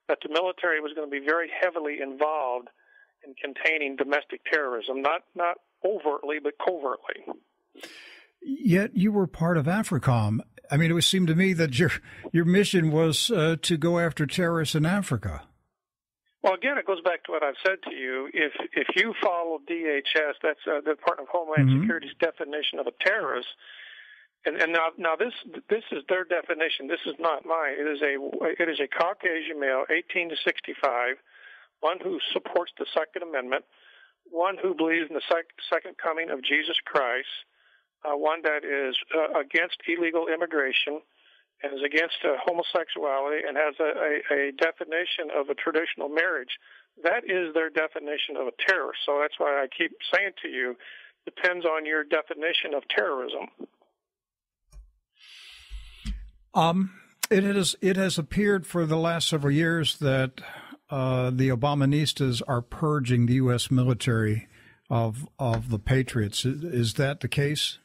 that the military was going to be very heavily involved in containing domestic terrorism, not overtly, but covertly. Yet you were part of AFRICOM. I mean, it would seem to me that your mission was to go after terrorists in Africa. Well, again, it goes back to what I've said to you. If you follow DHS, that's the Department of Homeland Security's definition of a terrorist, and now this is their definition. This is not mine. It is a Caucasian male, 18 to 65, one who supports the Second Amendment, one who believes in the second coming of Jesus Christ, one that is against illegal immigration and is against homosexuality and has a definition of a traditional marriage. That is their definition of a terrorist. So that's why I keep saying to you, depends on your definition of terrorism. It has appeared for the last several years that the Obaministas are purging the U.S. military of the patriots. Is that the case?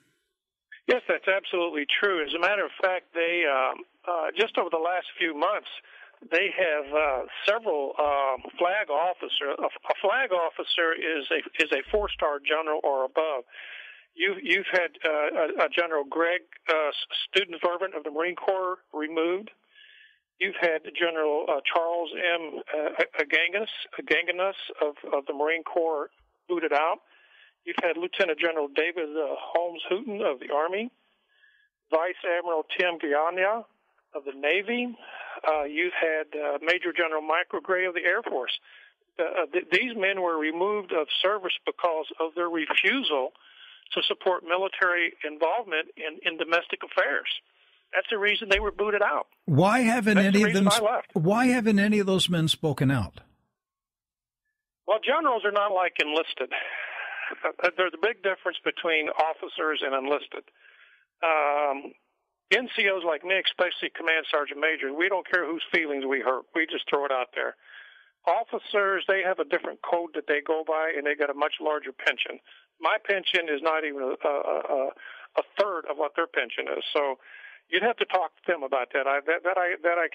Yes, that's absolutely true. As a matter of fact, they just over the last few months, they have several flag officers. A flag officer is a 4-star general or above. You've had a General Greg, student servant of the Marine Corps, removed. You've had General Charles M. Aganganis of the Marine Corps booted out. You've had Lieutenant General David Holmes Hooton of the Army, Vice Admiral Tim Giagna of the Navy. You've had Major General Michael Gray of the Air Force. These men were removed of service because of their refusal to support military involvement in domestic affairs. That's the reason they were booted out. Why haven't any of those men spoken out? Well, generals are not like enlisted. There's a big difference between officers and enlisted. NCOs like me, especially Command Sergeant Major, we don't care whose feelings we hurt. We just throw it out there. Officers, they have a different code that they go by, and they got a much larger pension. My pension is not even a third of what their pension is. So you'd have to talk to them about that. I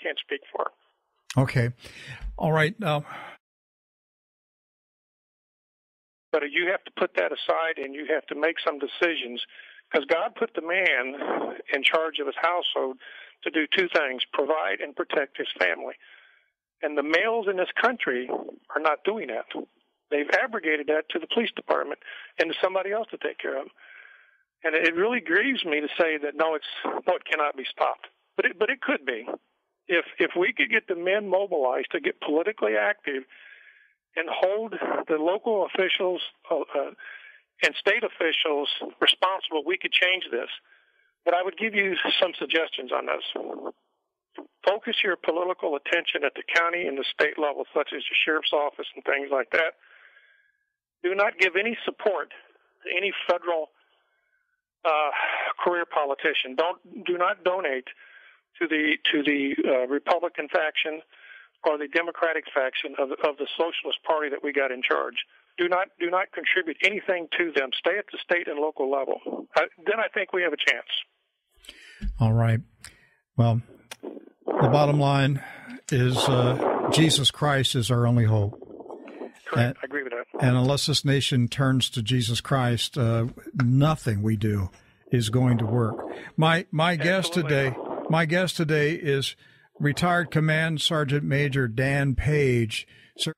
can't speak for. Okay. All right. But you have to put that aside, and you have to make some decisions, because God put the man in charge of his household to do two things: provide and protect his family. And the males in this country are not doing that. They've abrogated that to the police department and to somebody else to take care of them. And it really grieves me to say that no, it cannot be stopped. But it could be. If we could get the men mobilized to get politically active and hold the local officials and state officials responsible, we could change this. But I would give you some suggestions on this. Focus your political attention at the county and the state level, such as the sheriff's office and things like that. Do not give any support to any federal career politician. Do not donate to the Republican faction or the Democratic faction of the Socialist Party that we got in charge. Do not contribute anything to them. Stay at the state and local level. Then I think we have a chance. All right. Well, the bottom line is Jesus Christ is our only hope. Correct. I agree with that. And unless this nation turns to Jesus Christ, nothing we do is going to work. My guest today is retired Command Sergeant Major Dan Page. Sir,